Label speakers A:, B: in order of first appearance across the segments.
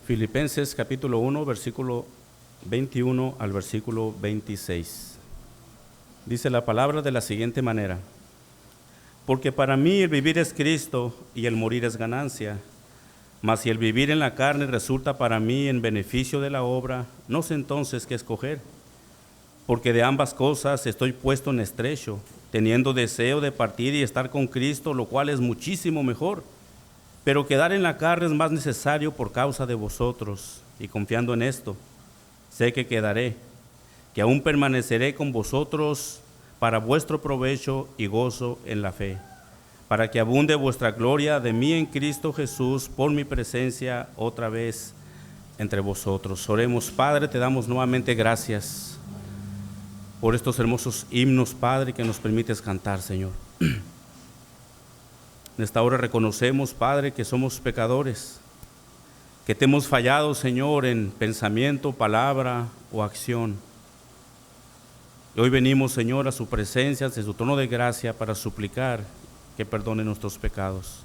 A: Filipenses capítulo 1, versículo 21 al versículo 26. Dice la palabra de la siguiente manera: porque para mí el vivir es Cristo y el morir es ganancia. Mas si el vivir en la carne resulta para mí en beneficio de la obra, no sé entonces qué escoger. Porque de ambas cosas estoy puesto en estrecho, teniendo deseo de partir y estar con Cristo, lo cual es muchísimo mejor. Pero quedar en la carne es más necesario por causa de vosotros, y confiando en esto, sé que quedaré, que aún permaneceré con vosotros para vuestro provecho y gozo en la fe, para que abunde vuestra gloria de mí en Cristo Jesús por mi presencia otra vez entre vosotros. Oremos. Padre, te damos nuevamente gracias por estos hermosos himnos, Padre, que nos permites cantar, Señor. En esta hora reconocemos, Padre, que somos pecadores, que te hemos fallado, Señor, en pensamiento, palabra o acción. Y hoy venimos, Señor, a su presencia, ante su trono de gracia, para suplicar que perdone nuestros pecados.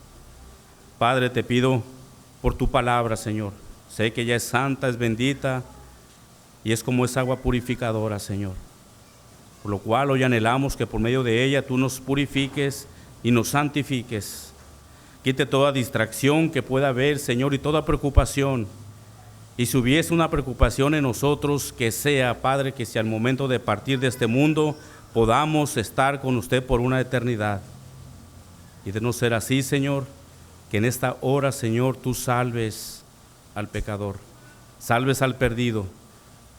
A: Padre, te pido por tu palabra, Señor. Sé que ella es santa, es bendita y es como esa agua purificadora, Señor. Por lo cual hoy anhelamos que por medio de ella tú nos purifiques y nos santifiques. Quite toda distracción que pueda haber, Señor, y toda preocupación. Y si hubiese una preocupación en nosotros, que sea, Padre, que si al momento de partir de este mundo podamos estar con usted por una eternidad. Y de no ser así, Señor, que en esta hora, Señor, tú salves al pecador, salves al perdido,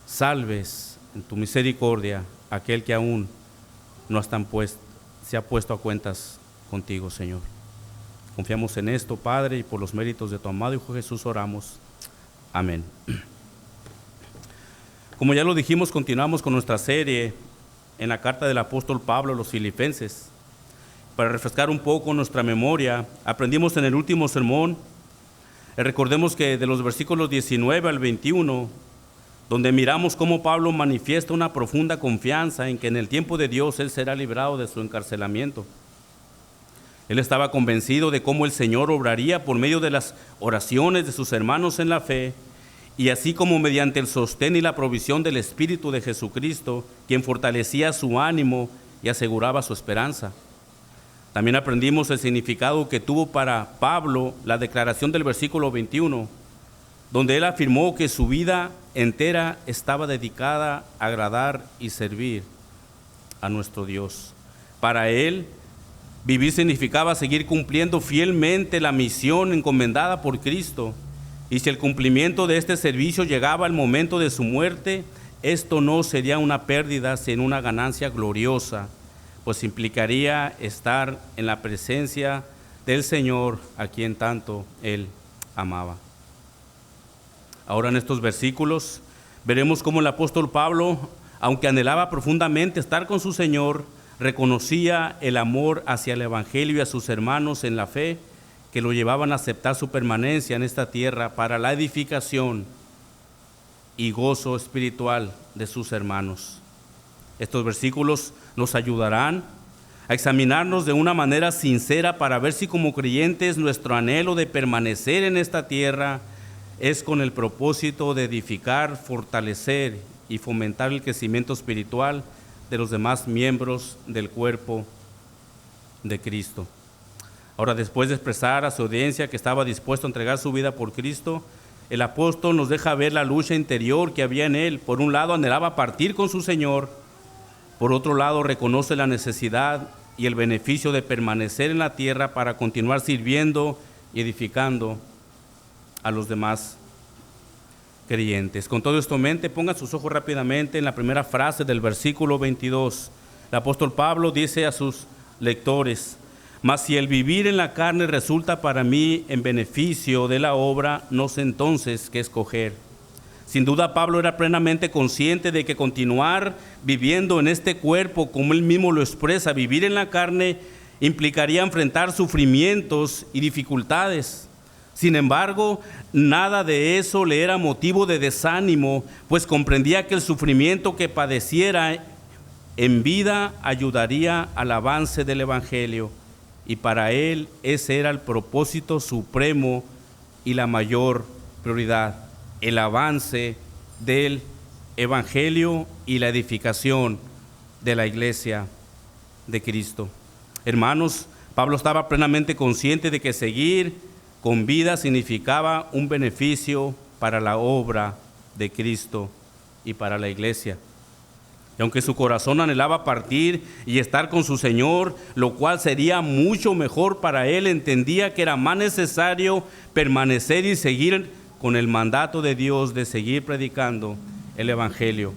A: salves en tu misericordia a aquel que aún no se ha puesto a cuentas contigo, Señor. Confiamos en esto, Padre, y por los méritos de tu amado Hijo Jesús oramos. Amén. Como ya lo dijimos, continuamos con nuestra serie en la carta del apóstol Pablo a los Filipenses. Para refrescar un poco nuestra memoria, aprendimos en el último sermón, recordemos que de los versículos 19 al 21, donde miramos cómo Pablo manifiesta una profunda confianza en que en el tiempo de Dios él será librado de su encarcelamiento. Él estaba convencido de cómo el Señor obraría por medio de las oraciones de sus hermanos en la fe, y así como mediante el sostén y la provisión del Espíritu de Jesucristo, quien fortalecía su ánimo y aseguraba su esperanza. También aprendimos el significado que tuvo para Pablo la declaración del versículo 21, donde él afirmó que su vida entera estaba dedicada a agradar y servir a nuestro Dios. Para él, vivir significaba seguir cumpliendo fielmente la misión encomendada por Cristo, y si el cumplimiento de este servicio llegaba al momento de su muerte, esto no sería una pérdida, sino una ganancia gloriosa, pues implicaría estar en la presencia del Señor, a quien tanto él amaba. Ahora en estos versículos veremos cómo el apóstol Pablo, aunque anhelaba profundamente estar con su Señor, reconocía el amor hacia el Evangelio y a sus hermanos en la fe, que lo llevaban a aceptar su permanencia en esta tierra para la edificación y gozo espiritual de sus hermanos. Estos versículos nos ayudarán a examinarnos de una manera sincera para ver si como creyentes nuestro anhelo de permanecer en esta tierra es con el propósito de edificar, fortalecer y fomentar el crecimiento espiritual de los demás miembros del cuerpo de Cristo. Ahora, después de expresar a su audiencia que estaba dispuesto a entregar su vida por Cristo, el apóstol nos deja ver la lucha interior que había en él. Por un lado, anhelaba partir con su Señor. Por otro lado, reconoce la necesidad y el beneficio de permanecer en la tierra para continuar sirviendo y edificando a los demás creyentes. Con todo esto en mente, pongan sus ojos rápidamente en la primera frase del versículo 22. El apóstol Pablo dice a sus lectores: mas si el vivir en la carne resulta para mí en beneficio de la obra, no sé entonces qué escoger. Sin duda Pablo era plenamente consciente de que continuar viviendo en este cuerpo, como él mismo lo expresa, vivir en la carne, implicaría enfrentar sufrimientos y dificultades. Sin embargo, nada de eso le era motivo de desánimo, pues comprendía que el sufrimiento que padeciera en vida ayudaría al avance del Evangelio, y para él ese era el propósito supremo y la mayor prioridad. el avance del Evangelio y la edificación de la iglesia de Cristo. Hermanos, Pablo estaba plenamente consciente de que seguir con vida significaba un beneficio para la obra de Cristo y para la iglesia. Y aunque su corazón anhelaba partir y estar con su Señor, lo cual sería mucho mejor para él, entendía que era más necesario permanecer y seguir con el mandato de Dios de seguir predicando el Evangelio.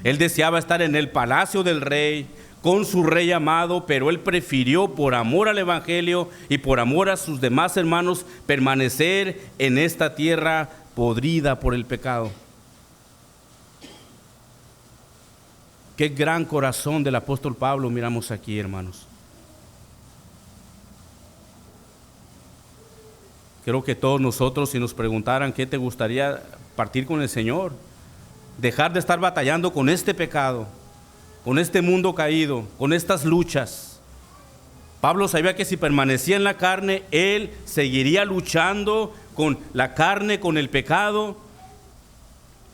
A: Él deseaba estar en el palacio del rey, con su rey amado, pero él prefirió, por amor al Evangelio y por amor a sus demás hermanos, permanecer en esta tierra podrida por el pecado. Qué gran corazón del apóstol Pablo miramos aquí, hermanos. Creo que todos nosotros, si nos preguntaran qué te gustaría partir con el Señor, dejar de estar batallando con este pecado, con este mundo caído, con estas luchas. Pablo sabía que si permanecía en la carne, él seguiría luchando con la carne, con el pecado,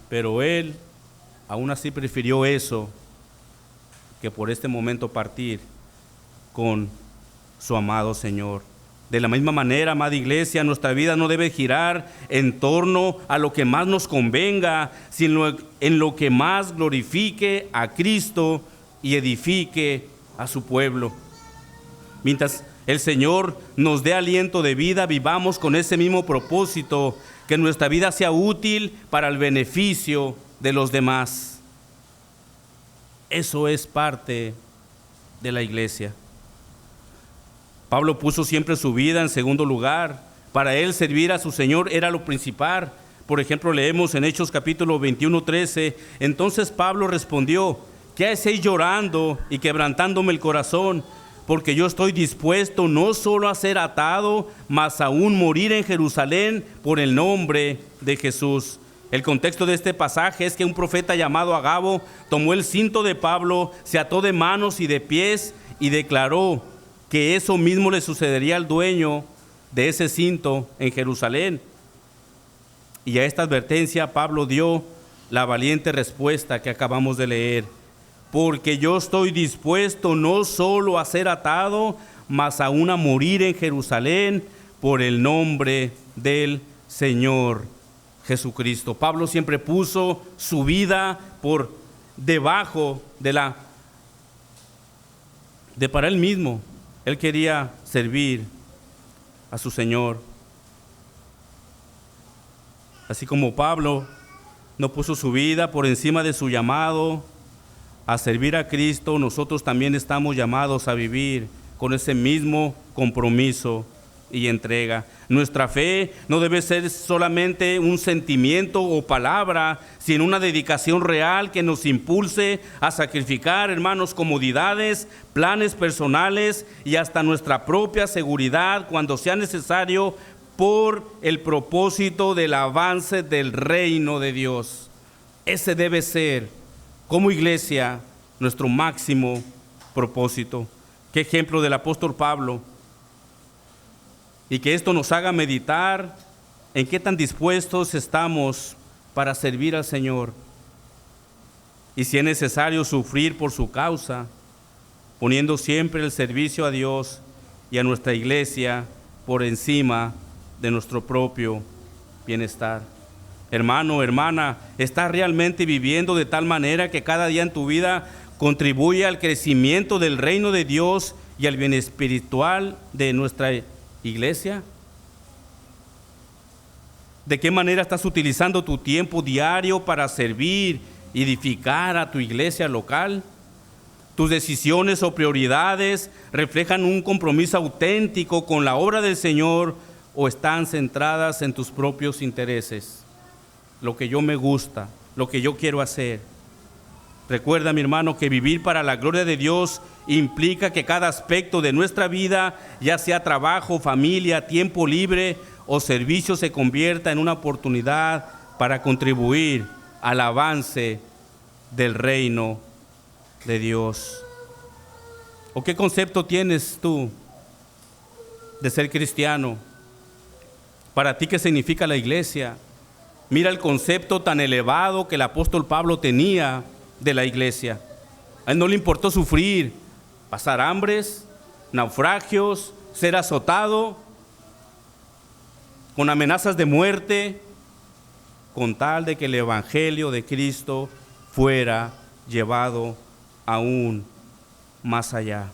A: pero él aún así prefirió eso que por este momento partir con su amado Señor. De la misma manera, amada iglesia, nuestra vida no debe girar en torno a lo que más nos convenga, sino en lo que más glorifique a Cristo y edifique a su pueblo. Mientras el Señor nos dé aliento de vida, vivamos con ese mismo propósito, que nuestra vida sea útil para el beneficio de los demás. Eso es parte de la iglesia. Pablo puso siempre su vida en segundo lugar. Para él servir a su Señor era lo principal. Por ejemplo, leemos en Hechos capítulo 21:13, entonces Pablo respondió, ¿qué hacéis llorando y quebrantándome el corazón? Porque yo estoy dispuesto no solo a ser atado, mas aún morir en Jerusalén por el nombre de Jesús. El contexto de este pasaje es que un profeta llamado Agabo tomó el cinto de Pablo, se ató de manos y de pies y declaró que eso mismo le sucedería al dueño de ese cinto en Jerusalén. Y a esta advertencia Pablo dio la valiente respuesta que acabamos de leer. Porque yo estoy dispuesto no solo a ser atado, mas aún a morir en Jerusalén por el nombre del Señor Jesucristo. Pablo siempre puso su vida por debajo de para él mismo. Él quería servir a su Señor. Así como Pablo no puso su vida por encima de su llamado a servir a Cristo, nosotros también estamos llamados a vivir con ese mismo compromiso y entrega. Nuestra fe no debe ser solamente un sentimiento o palabra, sino una dedicación real que nos impulse a sacrificar, hermanos, comodidades, planes personales y hasta nuestra propia seguridad cuando sea necesario por el propósito del avance del reino de Dios. Ese debe ser, como iglesia, nuestro máximo propósito. Qué ejemplo del apóstol Pablo. Y que esto nos haga meditar en qué tan dispuestos estamos para servir al Señor. Y si es necesario sufrir por su causa, poniendo siempre el servicio a Dios y a nuestra iglesia por encima de nuestro propio bienestar. Hermano, hermana, ¿estás realmente viviendo de tal manera que cada día en tu vida contribuye al crecimiento del reino de Dios y al bien espiritual de nuestra iglesia? ¿De qué manera estás utilizando tu tiempo diario para servir y edificar a tu iglesia local? ¿Tus decisiones o prioridades reflejan un compromiso auténtico con la obra del Señor o están centradas en tus propios intereses? Lo que yo me gusta, lo que yo quiero hacer. Recuerda, mi hermano, que vivir para la gloria de Dios implica que cada aspecto de nuestra vida, ya sea trabajo, familia, tiempo libre o servicio, se convierta en una oportunidad para contribuir al avance del reino de Dios. ¿O qué concepto tienes tú de ser cristiano? Para ti, ¿qué significa la iglesia? Mira el concepto tan elevado que el apóstol Pablo tenía de la iglesia. A él no le importó sufrir, pasar hambres, naufragios, ser azotado, con amenazas de muerte, con tal de que el evangelio de Cristo fuera llevado aún más allá.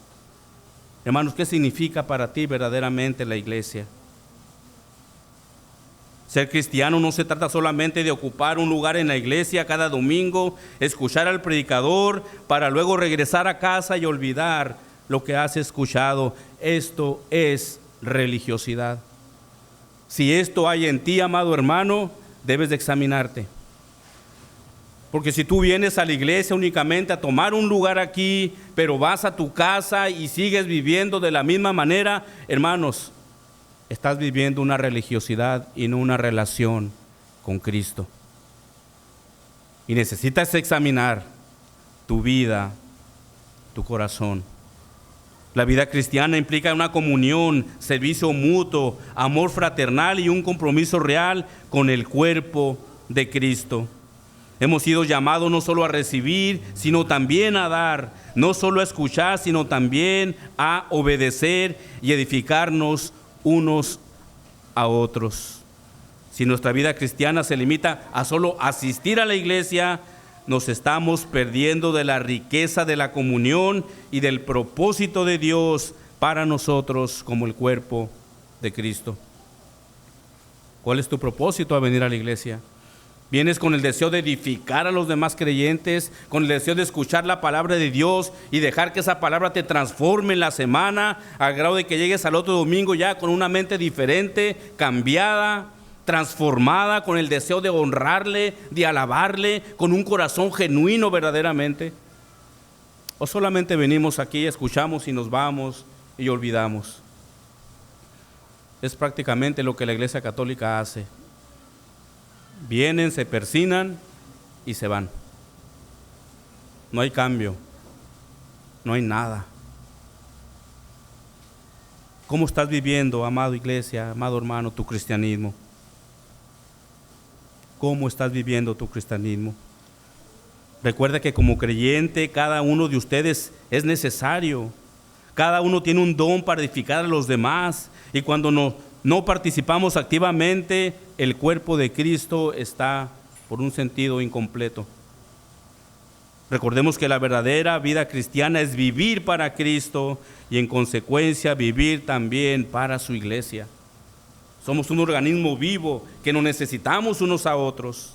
A: Hermanos, ¿qué significa para ti verdaderamente la iglesia? Ser cristiano no se trata solamente de ocupar un lugar en la iglesia cada domingo, escuchar al predicador para luego regresar a casa y olvidar lo que has escuchado. Esto es religiosidad. Si esto hay en ti, amado hermano, debes de examinarte. Porque si tú vienes a la iglesia únicamente a tomar un lugar aquí, pero vas a tu casa y sigues viviendo de la misma manera, hermanos, estás viviendo una religiosidad y no una relación con Cristo. Y necesitas examinar tu vida, tu corazón. La vida cristiana implica una comunión, servicio mutuo, amor fraternal y un compromiso real con el cuerpo de Cristo. Hemos sido llamados no solo a recibir, sino también a dar, no solo a escuchar, sino también a obedecer y edificarnos unos a otros. Si nuestra vida cristiana se limita a solo asistir a la iglesia, nos estamos perdiendo de la riqueza de la comunión y del propósito de Dios para nosotros como el cuerpo de Cristo. ¿Cuál es tu propósito a venir a la iglesia? ¿Vienes con el deseo de edificar a los demás creyentes, con el deseo de escuchar la palabra de Dios y dejar que esa palabra te transforme en la semana, al grado de que llegues al otro domingo ya con una mente diferente, cambiada, transformada, con el deseo de honrarle, de alabarle, con un corazón genuino verdaderamente? ¿O solamente venimos aquí, escuchamos y nos vamos y olvidamos? Es prácticamente lo que la Iglesia Católica hace. Vienen, se persignan y se van. No hay cambio, no hay nada. ¿Cómo estás viviendo, amado iglesia, amado hermano, tu cristianismo? ¿Cómo estás viviendo tu cristianismo? Recuerda que como creyente, cada uno de ustedes es necesario. Cada uno tiene un don para edificar a los demás. Y cuando no participamos activamente, el cuerpo de Cristo está, por un sentido, incompleto. Recordemos que la verdadera vida cristiana es vivir para Cristo y en consecuencia vivir también para su iglesia. Somos un organismo vivo que nos necesitamos unos a otros.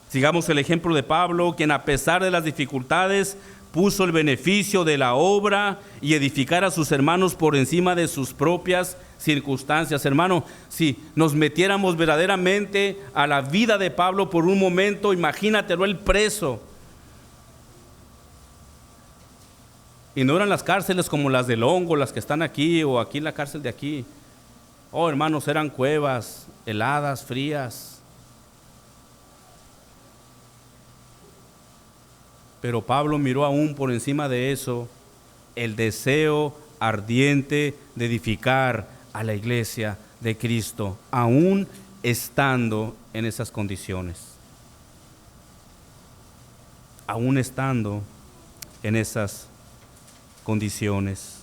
A: Sigamos el ejemplo de Pablo, quien a pesar de las dificultades puso el beneficio de la obra y edificar a sus hermanos por encima de sus propias circunstancias. Hermano, si nos metiéramos verdaderamente a la vida de Pablo por un momento, imagínatelo, él preso. Y no eran las cárceles como las del Hongo, las que están aquí, o aquí en la cárcel de aquí. Oh, hermanos, eran cuevas heladas, frías. Pero Pablo miró aún por encima de eso el deseo ardiente de edificar a la iglesia de Cristo, aún estando en esas condiciones. Aún estando en esas condiciones.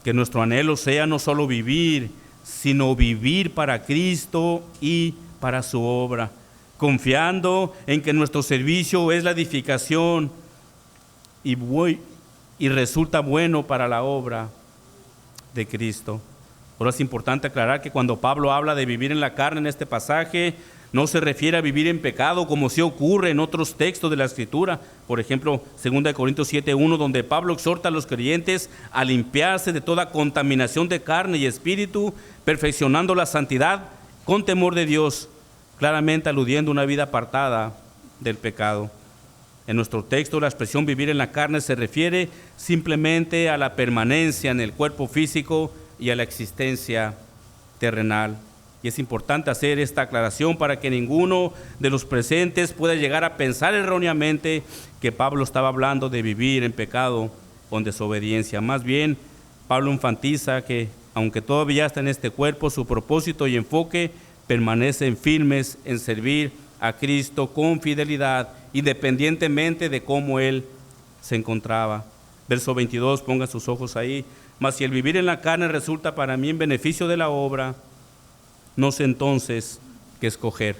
A: Que nuestro anhelo sea no solo vivir, sino vivir para Cristo y para su obra, confiando en que nuestro servicio es la edificación y resulta bueno para la obra de Cristo. Ahora es importante aclarar que cuando Pablo habla de vivir en la carne en este pasaje, no se refiere a vivir en pecado como sí ocurre en otros textos de la Escritura. Por ejemplo, 2 Corintios 7:1, donde Pablo exhorta a los creyentes a limpiarse de toda contaminación de carne y espíritu, perfeccionando la santidad con temor de Dios, claramente aludiendo a una vida apartada del pecado. En nuestro texto, la expresión vivir en la carne se refiere simplemente a la permanencia en el cuerpo físico y a la existencia terrenal. Y es importante hacer esta aclaración para que ninguno de los presentes pueda llegar a pensar erróneamente que Pablo estaba hablando de vivir en pecado o en desobediencia. Más bien, Pablo enfatiza que, aunque todavía está en este cuerpo, su propósito y enfoque permanecen firmes en servir a Cristo con fidelidad, independientemente de cómo Él se encontraba. Verso 22, pongan sus ojos ahí. Mas si el vivir en la carne resulta para mí en beneficio de la obra, no sé entonces qué escoger.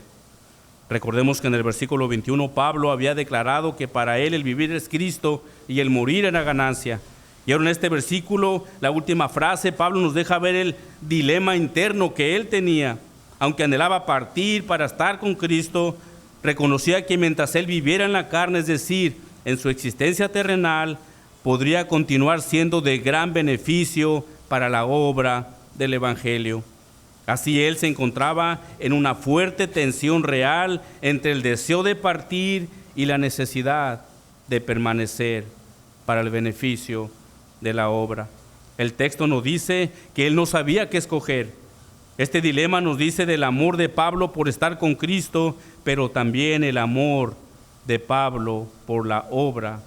A: Recordemos que en el versículo 21 Pablo había declarado que para él el vivir es Cristo y el morir era ganancia. Y ahora en este versículo, la última frase, Pablo nos deja ver el dilema interno que él tenía. Aunque anhelaba partir para estar con Cristo, reconocía que mientras él viviera en la carne, es decir, en su existencia terrenal, podría continuar siendo de gran beneficio para la obra del Evangelio. Así él se encontraba en una fuerte tensión real entre el deseo de partir y la necesidad de permanecer para el beneficio de la obra. El texto nos dice que él no sabía qué escoger. Este dilema nos dice del amor de Pablo por estar con Cristo, pero también el amor de Pablo por la obra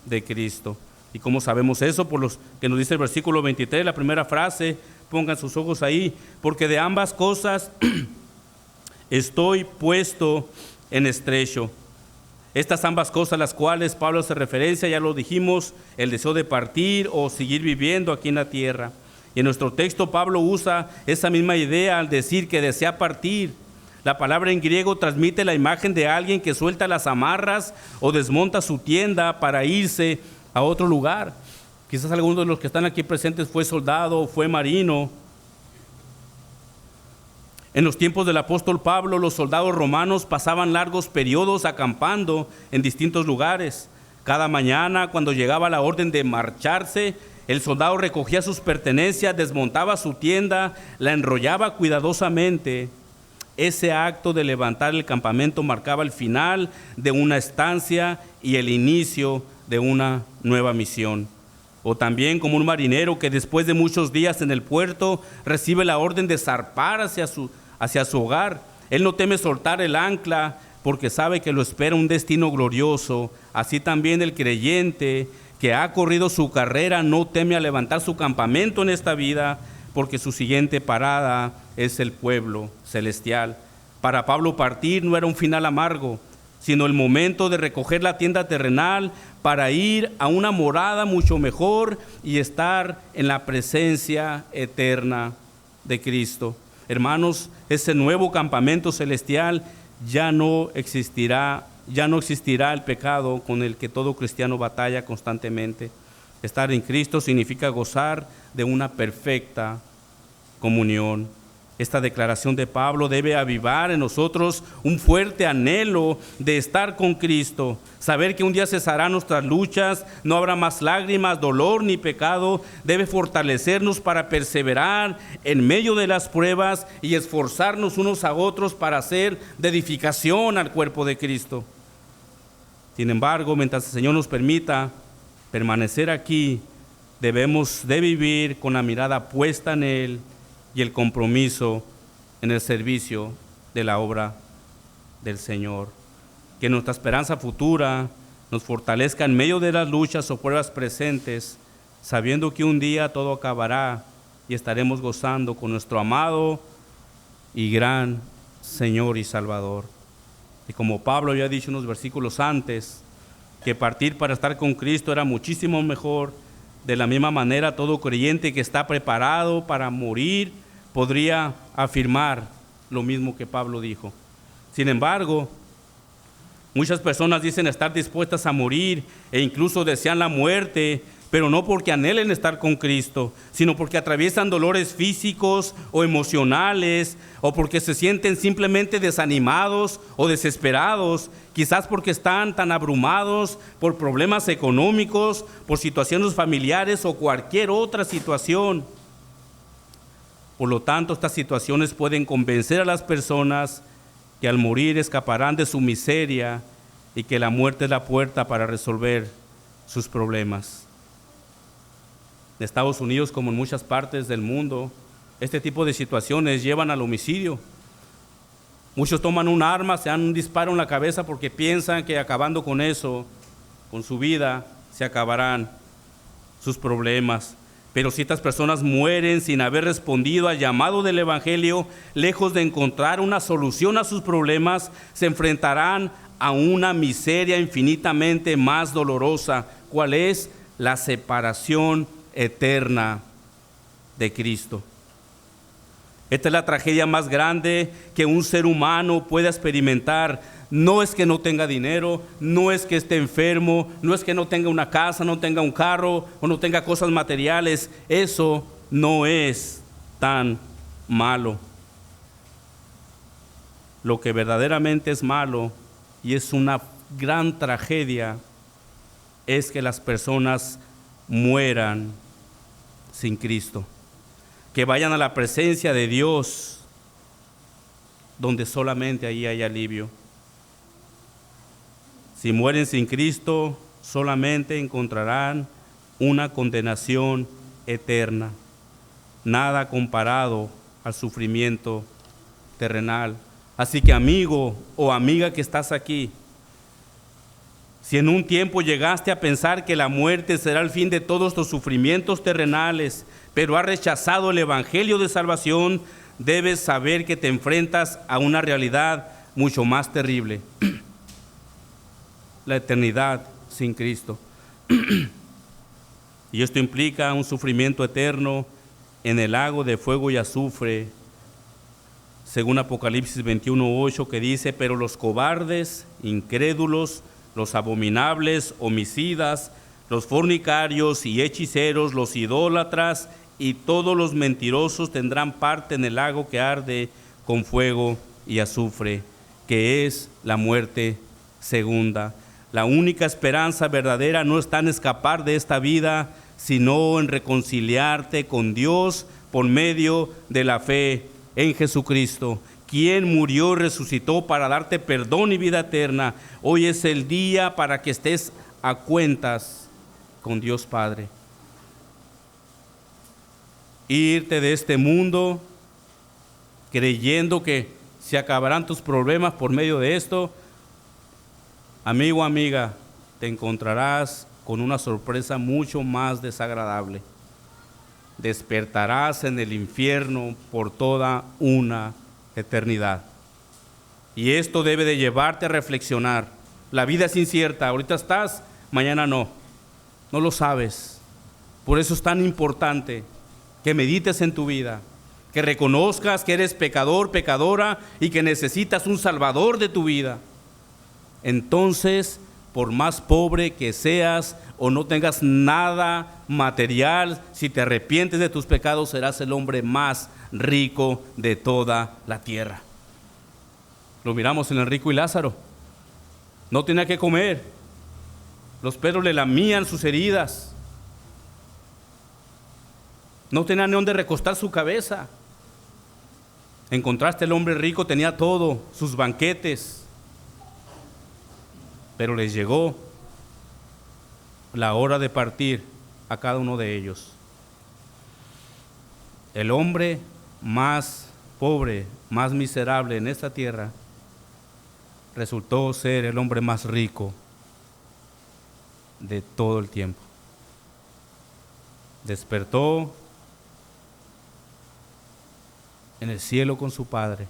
A: de Cristo. ¿Y cómo sabemos eso? Por los que nos dice el versículo 23, la primera frase, pongan sus ojos ahí, porque de ambas cosas estoy puesto en estrecho. Estas ambas cosas a las cuales Pablo hace referencia, ya lo dijimos, el deseo de partir o seguir viviendo aquí en la tierra. Y en nuestro texto Pablo usa esa misma idea al decir que desea partir. La palabra en griego transmite la imagen de alguien que suelta las amarras o desmonta su tienda para irse a otro lugar. Quizás algunos de los que están aquí presentes fue soldado o fue marino. En los tiempos del apóstol Pablo, los soldados romanos pasaban largos periodos acampando en distintos lugares. Cada mañana, cuando llegaba la orden de marcharse, el soldado recogía sus pertenencias, desmontaba su tienda, la enrollaba cuidadosamente. Ese acto de levantar el campamento marcaba el final de una estancia y el inicio de una nueva misión. O también como un marinero que después de muchos días en el puerto recibe la orden de zarpar hacia su hogar. Él no teme soltar el ancla porque sabe que lo espera un destino glorioso. Así también el creyente que ha corrido su carrera no teme a levantar su campamento en esta vida, porque su siguiente parada es el pueblo celestial. Para Pablo partir no era un final amargo, sino el momento de recoger la tienda terrenal para ir a una morada mucho mejor y estar en la presencia eterna de Cristo. Hermanos, ese nuevo campamento celestial ya no existirá el pecado con el que todo cristiano batalla constantemente. Estar en Cristo significa gozar de una perfecta comunión. Esta declaración de Pablo debe avivar en nosotros un fuerte anhelo de estar con Cristo, saber que un día cesarán nuestras luchas, no habrá más lágrimas, dolor ni pecado. Debe fortalecernos para perseverar en medio de las pruebas y esforzarnos unos a otros para hacer de edificación al cuerpo de Cristo. Sin embargo, mientras el Señor nos permita permanecer aquí, debemos de vivir con la mirada puesta en Él y el compromiso en el servicio de la obra del Señor. Que nuestra esperanza futura nos fortalezca en medio de las luchas o pruebas presentes, sabiendo que un día todo acabará y estaremos gozando con nuestro amado y gran Señor y Salvador. Y como Pablo había dicho unos versículos antes, que partir para estar con Cristo era muchísimo mejor. De la misma manera, todo creyente que está preparado para morir podría afirmar lo mismo que Pablo dijo. Sin embargo, muchas personas dicen estar dispuestas a morir e incluso desean la muerte, pero no porque anhelen estar con Cristo, sino porque atraviesan dolores físicos o emocionales, o porque se sienten simplemente desanimados o desesperados, quizás porque están tan abrumados por problemas económicos, por situaciones familiares o cualquier otra situación. Por lo tanto, estas situaciones pueden convencer a las personas que al morir escaparán de su miseria y que la muerte es la puerta para resolver sus problemas. En Estados Unidos, como en muchas partes del mundo, este tipo de situaciones llevan al homicidio. Muchos toman un arma, se dan un disparo en la cabeza porque piensan que acabando con eso, con su vida, se acabarán sus problemas. Pero si estas personas mueren sin haber respondido al llamado del Evangelio, lejos de encontrar una solución a sus problemas, se enfrentarán a una miseria infinitamente más dolorosa. ¿Cuál es? La separación eterna de Cristo. Esta es la tragedia más grande que un ser humano pueda experimentar. No es que no tenga dinero, no es que esté enfermo, no es que no tenga una casa, no tenga un carro o no tenga cosas materiales. Eso no es tan malo. Lo que verdaderamente es malo y es una gran tragedia es que las personas mueran sin Cristo, que vayan a la presencia de Dios, donde solamente ahí hay alivio. Si mueren sin Cristo, solamente encontrarán una condenación eterna, nada comparado al sufrimiento terrenal. Así que amigo o amiga que estás aquí, si en un tiempo llegaste a pensar que la muerte será el fin de todos tus sufrimientos terrenales, pero has rechazado el Evangelio de salvación, debes saber que te enfrentas a una realidad mucho más terrible. La eternidad sin Cristo. Y esto implica un sufrimiento eterno en el lago de fuego y azufre, según Apocalipsis 21:8, que dice: pero los cobardes, incrédulos, los abominables, homicidas, los fornicarios y hechiceros, los idólatras y todos los mentirosos tendrán parte en el lago que arde con fuego y azufre, que es la muerte segunda. La única esperanza verdadera no está en escapar de esta vida, sino en reconciliarte con Dios por medio de la fe en Jesucristo, quien murió y resucitó para darte perdón y vida eterna. Hoy es el día para que estés a cuentas con Dios Padre. Irte de este mundo creyendo que se acabarán tus problemas por medio de esto, amigo, amiga, te encontrarás con una sorpresa mucho más desagradable. Despertarás en el infierno por toda una eternidad. Y esto debe de llevarte a reflexionar. La vida es incierta, ahorita estás, mañana no. No lo sabes. Por eso es tan importante que medites en tu vida, que reconozcas que eres pecador, pecadora y que necesitas un salvador de tu vida. Entonces, por más pobre que seas o no tengas nada material, si te arrepientes de tus pecados, serás el hombre más rico de toda la tierra. Lo miramos en el rico y Lázaro. No tenía que comer. Los perros le lamían sus heridas. No tenía ni dónde recostar su cabeza. En contraste, el hombre rico tenía todo, sus banquetes. Pero les llegó la hora de partir a cada uno de ellos. El hombre más pobre, más miserable en esta tierra, resultó ser el hombre más rico de todo el tiempo. Despertó en el cielo con su Padre.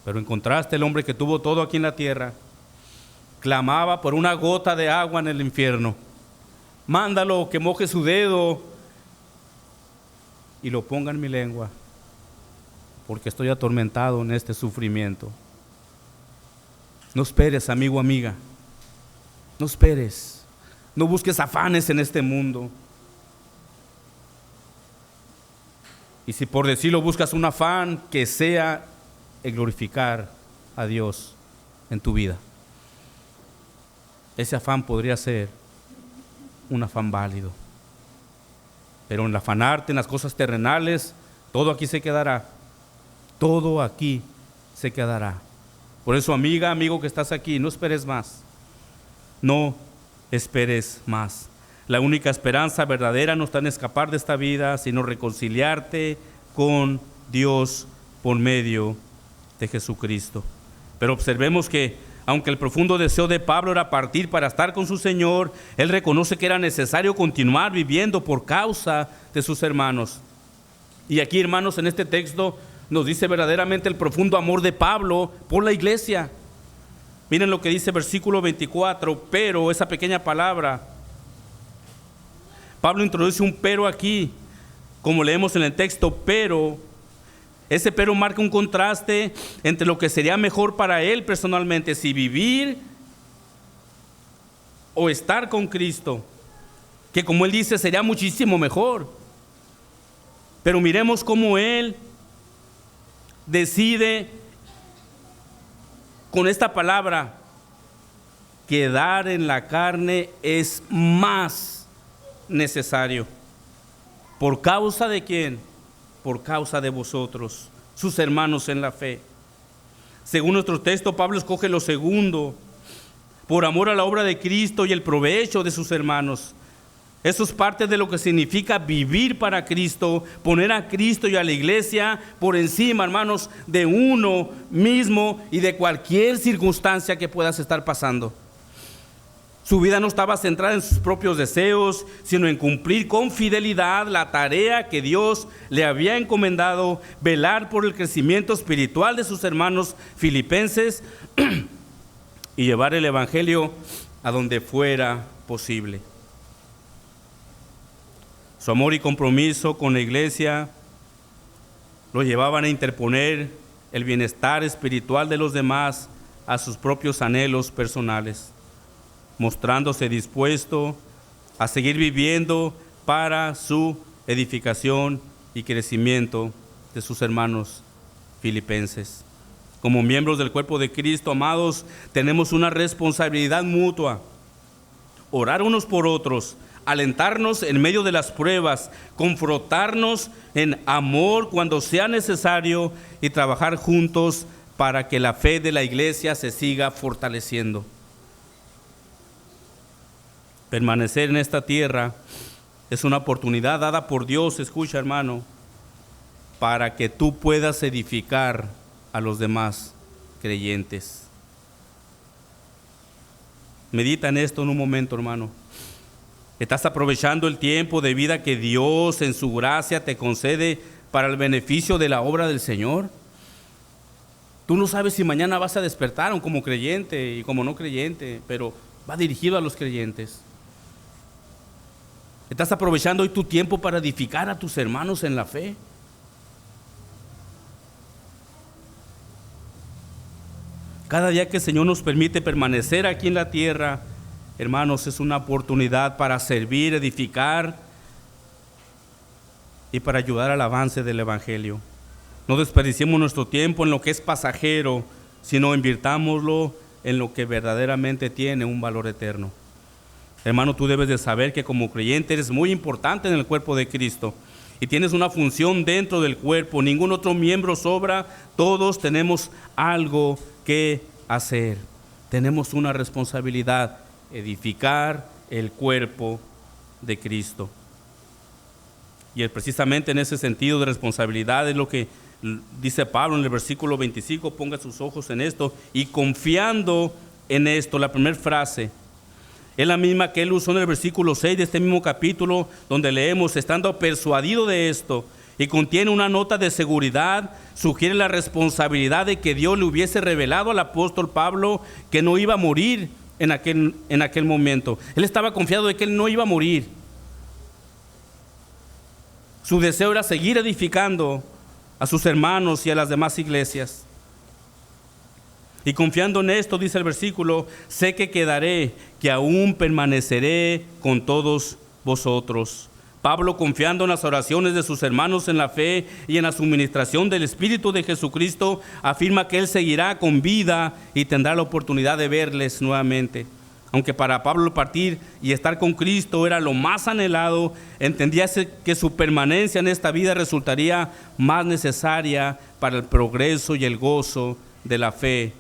A: Pero en contraste, el hombre que tuvo todo aquí en la tierra clamaba por una gota de agua en el infierno. Mándalo, que moje su dedo y lo ponga en mi lengua, porque estoy atormentado en este sufrimiento. No esperes, amigo, amiga. No esperes. No busques afanes en este mundo. Y si por decirlo buscas un afán, que sea el glorificar a Dios en tu vida. Ese afán podría ser un afán válido. Pero en el afanarte en las cosas terrenales, todo aquí se quedará. Todo aquí se quedará. Por eso, amiga, amigo que estás aquí, no esperes más. No esperes más. La única esperanza verdadera no está en escapar de esta vida, sino reconciliarte con Dios por medio de Jesucristo. Pero observemos que Aunque el profundo deseo de Pablo era partir para estar con su Señor, él reconoce que era necesario continuar viviendo por causa de sus hermanos. Y aquí, hermanos, en este texto nos dice verdaderamente el profundo amor de Pablo por la iglesia. Miren lo que dice versículo 24, pero, esa pequeña palabra. Pablo introduce un pero aquí, como leemos en el texto, pero. Ese pero marca un contraste entre lo que sería mejor para él personalmente, si vivir o estar con Cristo, que como él dice sería muchísimo mejor. Pero miremos cómo él decide con esta palabra: quedar en la carne es más necesario. ¿Por causa de quién? Por causa de vosotros, sus hermanos en la fe. Según nuestro texto, Pablo escoge lo segundo, por amor a la obra de Cristo y el provecho de sus hermanos. Eso es parte de lo que significa vivir para Cristo, poner a Cristo y a la iglesia por encima, hermanos, de uno mismo y de cualquier circunstancia que puedas estar pasando. Su vida no estaba centrada en sus propios deseos, sino en cumplir con fidelidad la tarea que Dios le había encomendado, velar por el crecimiento espiritual de sus hermanos filipenses y llevar el evangelio a donde fuera posible. Su amor y compromiso con la iglesia lo llevaban a interponer el bienestar espiritual de los demás a sus propios anhelos personales, mostrándose dispuesto a seguir viviendo para su edificación y crecimiento de sus hermanos filipenses. Como miembros del cuerpo de Cristo, amados, tenemos una responsabilidad mutua: orar unos por otros, alentarnos en medio de las pruebas, confrontarnos en amor cuando sea necesario y trabajar juntos para que la fe de la iglesia se siga fortaleciendo. Permanecer en esta tierra es una oportunidad dada por Dios, escucha, hermano, para que tú puedas edificar a los demás creyentes. Medita en esto en un momento, hermano. ¿Estás aprovechando el tiempo de vida que Dios en su gracia te concede para el beneficio de la obra del Señor? Tú no sabes si mañana vas a despertar como creyente y como no creyente, pero va dirigido a los creyentes. ¿Estás aprovechando hoy tu tiempo para edificar a tus hermanos en la fe? Cada día que el Señor nos permite permanecer aquí en la tierra, hermanos, es una oportunidad para servir, edificar y para ayudar al avance del evangelio. No desperdiciemos nuestro tiempo en lo que es pasajero, sino invirtámoslo en lo que verdaderamente tiene un valor eterno. Hermano, tú debes de saber que como creyente eres muy importante en el cuerpo de Cristo y tienes una función dentro del cuerpo. Ningún otro miembro sobra, todos tenemos algo que hacer. Tenemos una responsabilidad: edificar el cuerpo de Cristo. Y precisamente en ese sentido de responsabilidad es lo que dice Pablo en el versículo 25, ponga sus ojos en esto, y confiando en esto. La primera frase es la misma que él usó en el versículo 6 de este mismo capítulo, donde leemos: estando persuadido de esto, y contiene una nota de seguridad, sugiere la responsabilidad de que Dios le hubiese revelado al apóstol Pablo que no iba a morir en aquel momento. Él estaba confiado de que él no iba a morir. Su deseo era seguir edificando a sus hermanos y a las demás iglesias. Y confiando en esto, dice el versículo, sé que quedaré, que aún permaneceré con todos vosotros. Pablo, confiando en las oraciones de sus hermanos en la fe y en la suministración del Espíritu de Jesucristo, afirma que él seguirá con vida y tendrá la oportunidad de verles nuevamente. Aunque para Pablo partir y estar con Cristo era lo más anhelado, entendía que su permanencia en esta vida resultaría más necesaria para el progreso y el gozo de la fe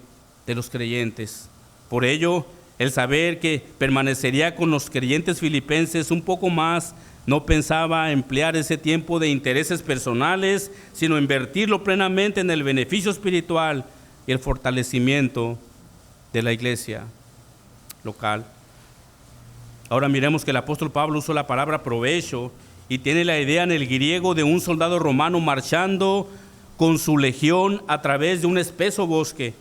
A: de los creyentes. Por ello, el saber que permanecería con los creyentes filipenses un poco más, no pensaba emplear ese tiempo de intereses personales, sino invertirlo plenamente en el beneficio espiritual y el fortalecimiento de la iglesia local. Ahora miremos que el apóstol Pablo usó la palabra provecho y tiene la idea en el griego de un soldado romano marchando con su legión a través de un espeso bosque.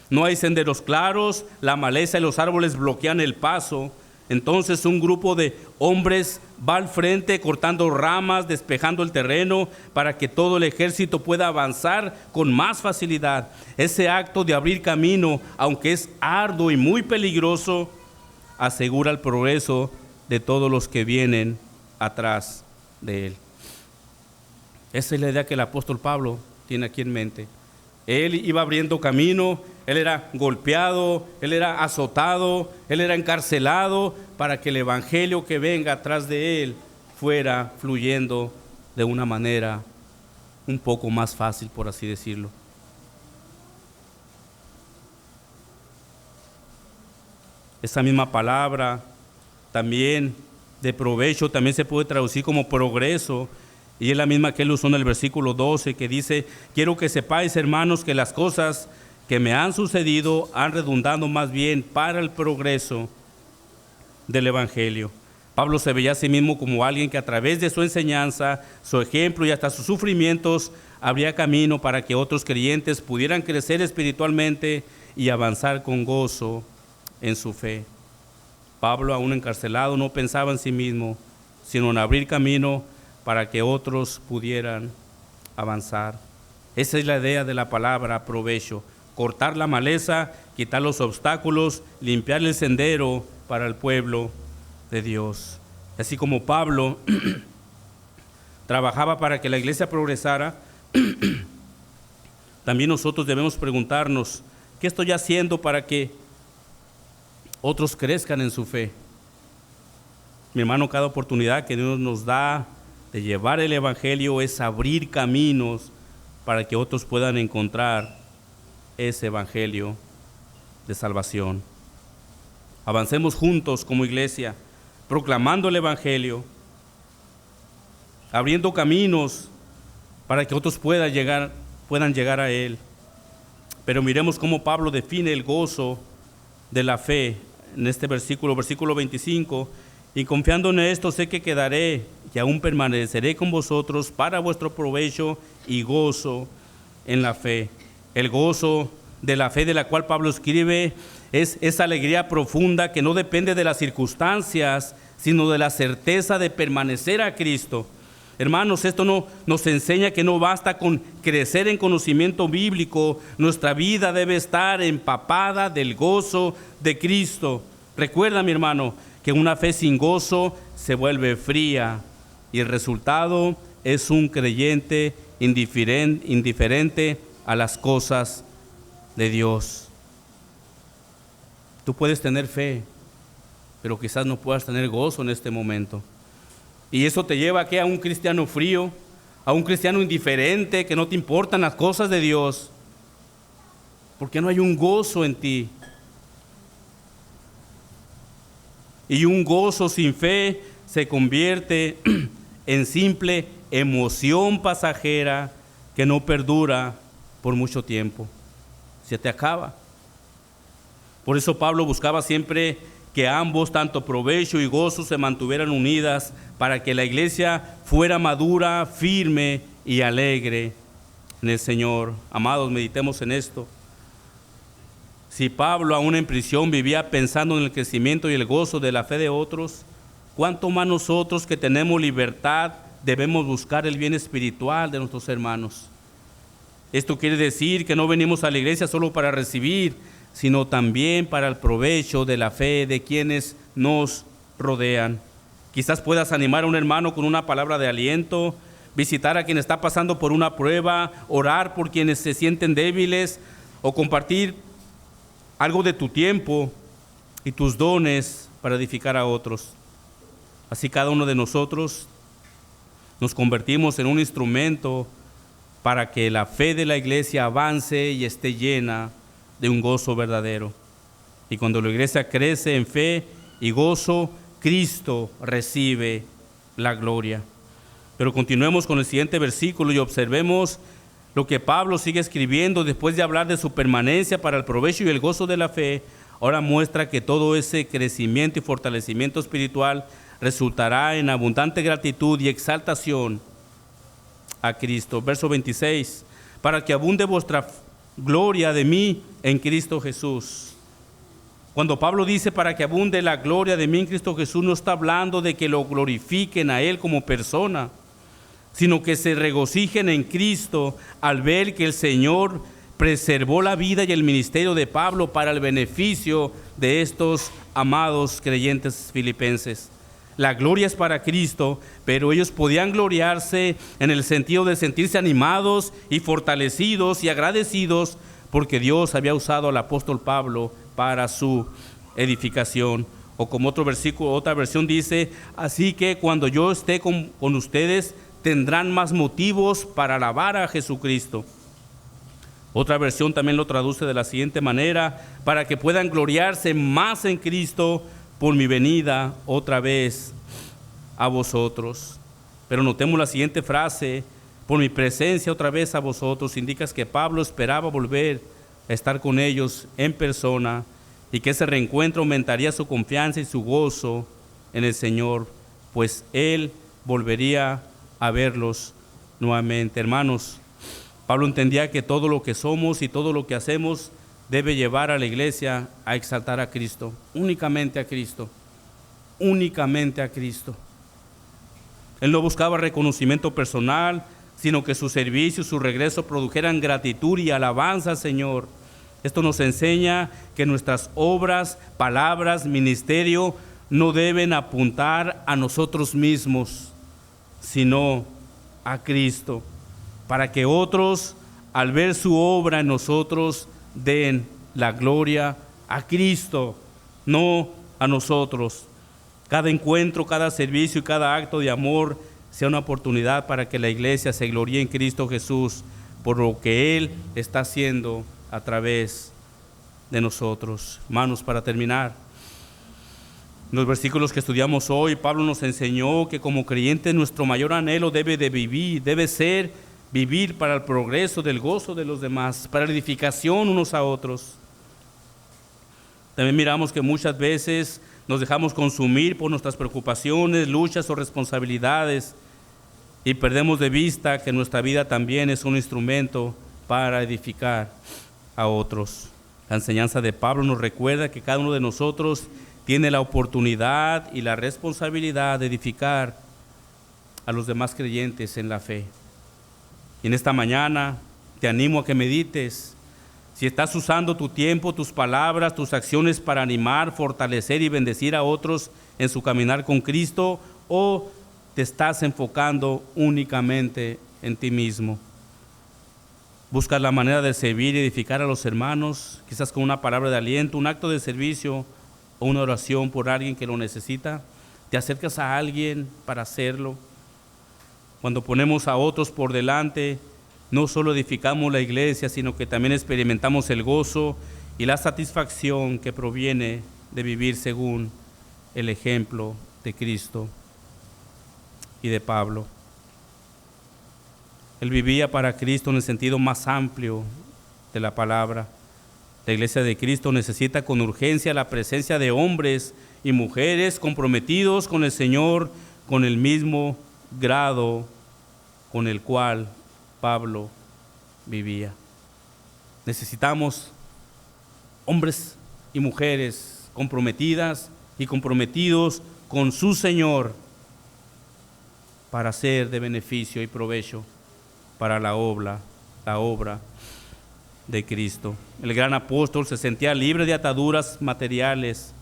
A: No hay senderos claros, la maleza y los árboles bloquean el paso. Entonces un grupo de hombres va al frente cortando ramas, despejando el terreno para que todo el ejército pueda avanzar con más facilidad. Ese acto de abrir camino, aunque es arduo y muy peligroso, asegura el progreso de todos los que vienen atrás de él. Esa es la idea que el apóstol Pablo tiene aquí en mente. Él iba abriendo camino, él era golpeado, él era azotado, él era encarcelado para que el evangelio que venga atrás de él fuera fluyendo de una manera un poco más fácil, por así decirlo. Esa misma palabra también de provecho también se puede traducir como progreso. Y es la misma que él usó en el versículo 12, que dice: quiero que sepáis, hermanos, que las cosas que me han sucedido han redundado más bien para el progreso del evangelio. Pablo se veía a sí mismo como alguien que a través de su enseñanza, su ejemplo y hasta sus sufrimientos abría camino para que otros creyentes pudieran crecer espiritualmente y avanzar con gozo en su fe. Pablo, aún encarcelado, no pensaba en sí mismo, sino en abrir camino para que otros pudieran avanzar. Esa es la idea de la palabra provecho: cortar la maleza, quitar los obstáculos, limpiar el sendero para el pueblo de Dios. Así como Pablo trabajaba para que la iglesia progresara, también nosotros debemos preguntarnos: ¿qué estoy haciendo para que otros crezcan en su fe? Mi hermano, cada oportunidad que Dios nos da de llevar el evangelio es abrir caminos para que otros puedan encontrar ese evangelio de salvación. Avancemos juntos como iglesia, proclamando el evangelio, abriendo caminos para que otros puedan llegar a él. Pero miremos cómo Pablo define el gozo de la fe en este versículo 25: y confiando en esto sé que quedaré y aún permaneceré con vosotros para vuestro provecho y gozo en la fe. El gozo de la fe de la cual Pablo escribe es esa alegría profunda que no depende de las circunstancias, sino de la certeza de permanecer a Cristo. Hermanos, esto nos enseña que no basta con crecer en conocimiento bíblico, nuestra vida debe estar empapada del gozo de Cristo. Recuerda, mi hermano, que una fe sin gozo se vuelve fría y el resultado es un creyente indiferente a las cosas de Dios. Tú puedes tener fe, pero quizás no puedas tener gozo en este momento. Y eso te lleva a un cristiano frío, a un cristiano indiferente, que no te importan las cosas de Dios, porque no hay un gozo en ti. Y un gozo sin fe se convierte en simple emoción pasajera que no perdura por mucho tiempo. Se te acaba. Por eso Pablo buscaba siempre que ambos, tanto provecho y gozo, se mantuvieran unidas para que la iglesia fuera madura, firme y alegre en el Señor. Amados, meditemos en esto. Si Pablo, aún en prisión, vivía pensando en el crecimiento y el gozo de la fe de otros, ¿cuánto más nosotros, que tenemos libertad, debemos buscar el bien espiritual de nuestros hermanos? Esto quiere decir que no venimos a la iglesia solo para recibir, sino también para el provecho de la fe de quienes nos rodean. Quizás puedas animar a un hermano con una palabra de aliento, visitar a quien está pasando por una prueba, orar por quienes se sienten débiles, o compartir algo de tu tiempo y tus dones para edificar a otros. Así cada uno de nosotros nos convertimos en un instrumento para que la fe de la iglesia avance y esté llena de un gozo verdadero. Y cuando la iglesia crece en fe y gozo, Cristo recibe la gloria. Pero continuemos con el siguiente versículo y observemos Lo que Pablo sigue escribiendo después de hablar de su permanencia para el provecho y el gozo de la fe, ahora muestra que todo ese crecimiento y fortalecimiento espiritual resultará en abundante gratitud y exaltación a Cristo. Verso 26, para que abunde vuestra gloria de mí en Cristo Jesús. Cuando Pablo dice para que abunde la gloria de mí en Cristo Jesús, no está hablando de que lo glorifiquen a Él como persona, sino que se regocijen en Cristo al ver que el Señor preservó la vida y el ministerio de Pablo para el beneficio de estos amados creyentes filipenses. La gloria es para Cristo, pero ellos podían gloriarse en el sentido de sentirse animados y fortalecidos y agradecidos porque Dios había usado al apóstol Pablo para su edificación. O como otro versículo, otra versión dice, así que cuando yo esté con ustedes, tendrán más motivos para alabar a Jesucristo. Otra versión también lo traduce de la siguiente manera, para que puedan gloriarse más en Cristo por mi venida otra vez a vosotros. Pero notemos la siguiente frase, por mi presencia otra vez a vosotros, indica que Pablo esperaba volver a estar con ellos en persona y que ese reencuentro aumentaría su confianza y su gozo en el Señor, pues Él volvería a verlos nuevamente. Hermanos, Pablo entendía que todo lo que somos y todo lo que hacemos debe llevar a la iglesia a exaltar a Cristo, únicamente a Cristo, únicamente a Cristo. Él no buscaba reconocimiento personal, sino que su servicio y su regreso produjeran gratitud y alabanza al Señor. Esto nos enseña que nuestras obras, palabras, ministerio no deben apuntar a nosotros mismos, sino a Cristo, para que otros, al ver su obra en nosotros, den la gloria a Cristo, no a nosotros. Cada encuentro, cada servicio y cada acto de amor sea una oportunidad para que la iglesia se gloríe en Cristo Jesús por lo que Él está haciendo a través de nosotros. Hermanos, para terminar, en los versículos que estudiamos hoy, Pablo nos enseñó que como creyentes nuestro mayor anhelo debe ser vivir para el progreso del gozo de los demás, para la edificación unos a otros. También miramos que muchas veces nos dejamos consumir por nuestras preocupaciones, luchas o responsabilidades y perdemos de vista que nuestra vida también es un instrumento para edificar a otros. La enseñanza de Pablo nos recuerda que cada uno de nosotros tiene la oportunidad y la responsabilidad de edificar a los demás creyentes en la fe. Y en esta mañana te animo a que medites si estás usando tu tiempo, tus palabras, tus acciones para animar, fortalecer y bendecir a otros en su caminar con Cristo, o te estás enfocando únicamente en ti mismo. Buscas la manera de servir y edificar a los hermanos, quizás con una palabra de aliento, un acto de servicio o una oración por alguien que lo necesita. Te acercas a alguien para hacerlo. Cuando ponemos a otros por delante, no solo edificamos la iglesia, sino que también experimentamos el gozo y la satisfacción que proviene de vivir según el ejemplo de Cristo y de Pablo. Él vivía para Cristo en el sentido más amplio de la palabra. La iglesia de Cristo necesita con urgencia la presencia de hombres y mujeres comprometidos con el Señor, con el mismo grado con el cual Pablo vivía. Necesitamos hombres y mujeres comprometidas y comprometidos con su Señor para ser de beneficio y provecho para la obra de Cristo. El gran apóstol se sentía libre de ataduras materiales.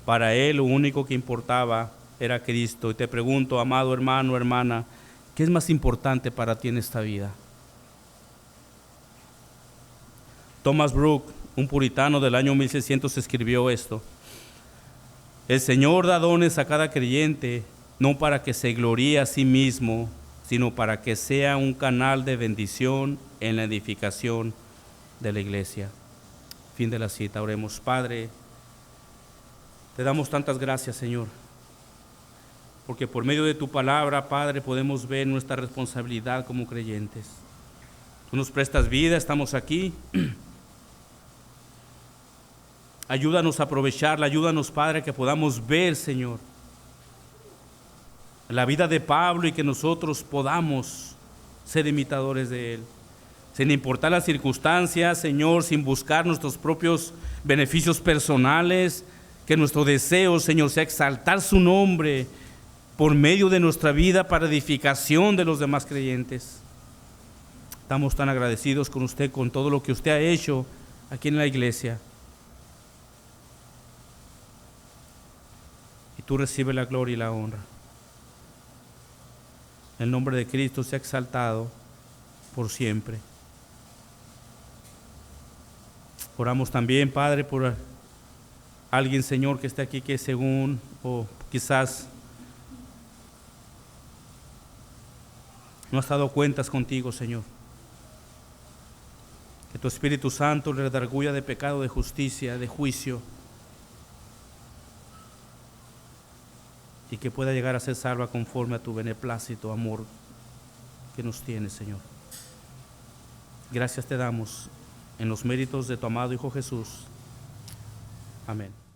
A: Para él lo único que importaba era Cristo. Y te pregunto, amado hermano, hermana, ¿qué es más importante para ti en esta vida? Thomas Brooke, un puritano del año 1600, escribió esto: el Señor da dones a cada creyente, no para que se gloríe a sí mismo, sino para que sea un canal de bendición en la edificación de la iglesia. Fin de la cita. Oremos. Padre, te damos tantas gracias, Señor, porque por medio de tu palabra, Padre, podemos ver nuestra responsabilidad como creyentes. Tú nos prestas vida, estamos aquí. Ayúdanos a aprovecharla, ayúdanos, Padre, que podamos ver, Señor, la vida de Pablo y que nosotros podamos ser imitadores de él. Sin importar las circunstancias, Señor, sin buscar nuestros propios beneficios personales, que nuestro deseo, Señor, sea exaltar su nombre por medio de nuestra vida para edificación de los demás creyentes. Estamos tan agradecidos con usted, con todo lo que usted ha hecho aquí en la iglesia. Y tú recibes la gloria y la honra. El nombre de Cristo sea exaltado por siempre. Oramos también, Padre, por alguien, Señor, que esté aquí que según o quizás no has dado cuentas contigo, Señor. Que tu Espíritu Santo le redarguya de pecado, de justicia, de juicio, y que pueda llegar a ser salva conforme a tu beneplácito, amor que nos tienes, Señor. Gracias te damos en los méritos de tu amado Hijo Jesús. Amén.